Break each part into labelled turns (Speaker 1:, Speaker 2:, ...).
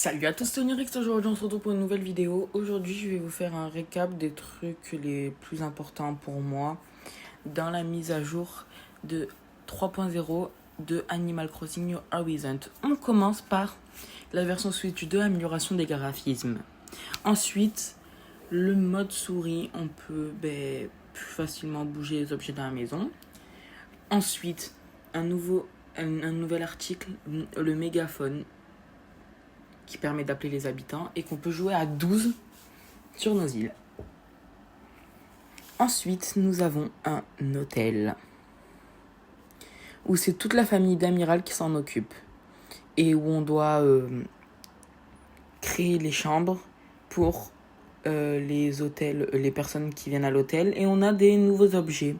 Speaker 1: Salut à tous, c'est Onirix, aujourd'hui on se retrouve pour une nouvelle vidéo. Aujourd'hui je vais vous faire un récap des trucs les plus importants pour moi dans la mise à jour de 3.0 de Animal Crossing New Horizons. On commence par la version Switch 2, amélioration des graphismes. Ensuite, le mode souris, on peut plus facilement bouger les objets dans la maison. Ensuite, un nouvel article, le mégaphone, qui permet d'appeler les habitants et qu'on peut jouer à 12 sur nos îles. Ensuite, nous avons un hôtel où c'est toute la famille d'Amiral qui s'en occupe et où on doit créer les chambres pour les personnes qui viennent à l'hôtel, et on a des nouveaux objets.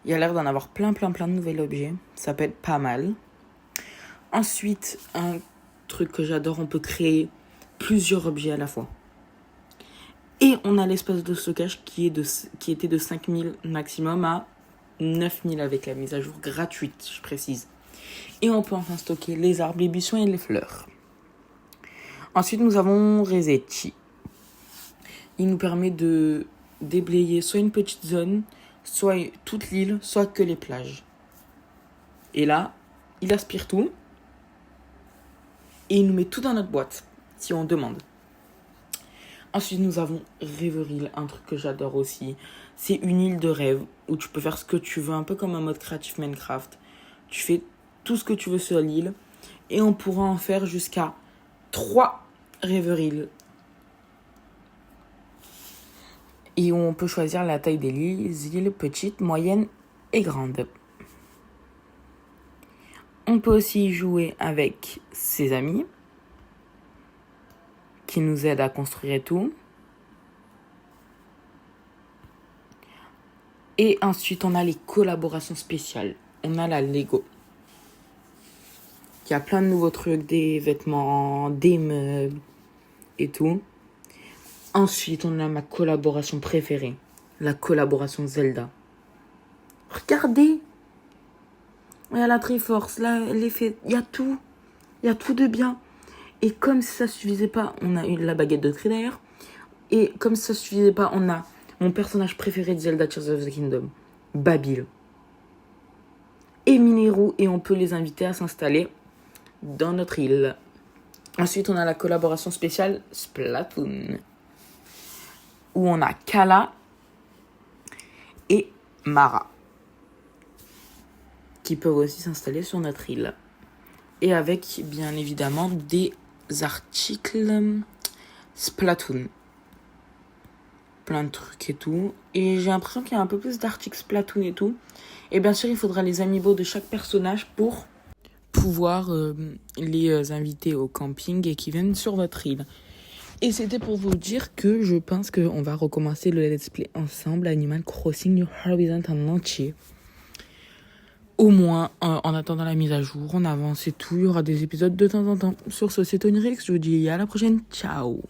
Speaker 1: Il y a l'air d'en avoir plein de nouveaux objets. Ça peut être pas mal. Ensuite, un truc que j'adore, on peut créer plusieurs objets à la fois. Et on a l'espace de stockage qui était de 5000 maximum à 9000 avec la mise à jour gratuite, je précise. Et on peut enfin stocker les arbres, les buissons et les fleurs. Ensuite, nous avons Resetti. Il nous permet de déblayer soit une petite zone, soit toute l'île, soit que les plages. Et là, il aspire tout. Et il nous met tout dans notre boîte, si on demande. Ensuite, nous avons Rêverie, un truc que j'adore aussi. C'est une île de rêve où tu peux faire ce que tu veux, un peu comme un mode créatif Minecraft. Tu fais tout ce que tu veux sur l'île. Et on pourra en faire jusqu'à 3 Rêveries. Et on peut choisir la taille des îles, petites, moyennes et grandes. On peut aussi jouer avec ses amis qui nous aident à construire tout. Et ensuite, on a les collaborations spéciales. On a la Lego. Il y a plein de nouveaux trucs, des vêtements, des meubles et tout. Ensuite, on a ma collaboration préférée, la collaboration Zelda. Regardez! Il y a la Triforce, là, l'effet, il y a tout de bien. Et comme si ça suffisait pas, on a eu la baguette de tri d'ailleurs. Et comme si ça suffisait pas, on a mon personnage préféré de Zelda Tears of the Kingdom, Babil. Et Mineru, et on peut les inviter à s'installer dans notre île. Ensuite, on a la collaboration spéciale Splatoon, où on a Kala et Mara, qui peuvent aussi s'installer sur notre île. Et avec, bien évidemment, des articles Splatoon. Plein de trucs et tout. Et j'ai l'impression qu'il y a un peu plus d'articles Splatoon et tout. Et bien sûr, il faudra les amiibo de chaque personnage pour pouvoir les inviter au camping et qu'ils viennent sur votre île. Et c'était pour vous dire que je pense qu'on va recommencer le let's play ensemble, Animal Crossing New Horizons en entier. Au moins, en attendant la mise à jour, on avance et tout. Il y aura des épisodes de temps en temps. Sur ce, c'est Onirix. Je vous dis à la prochaine. Ciao.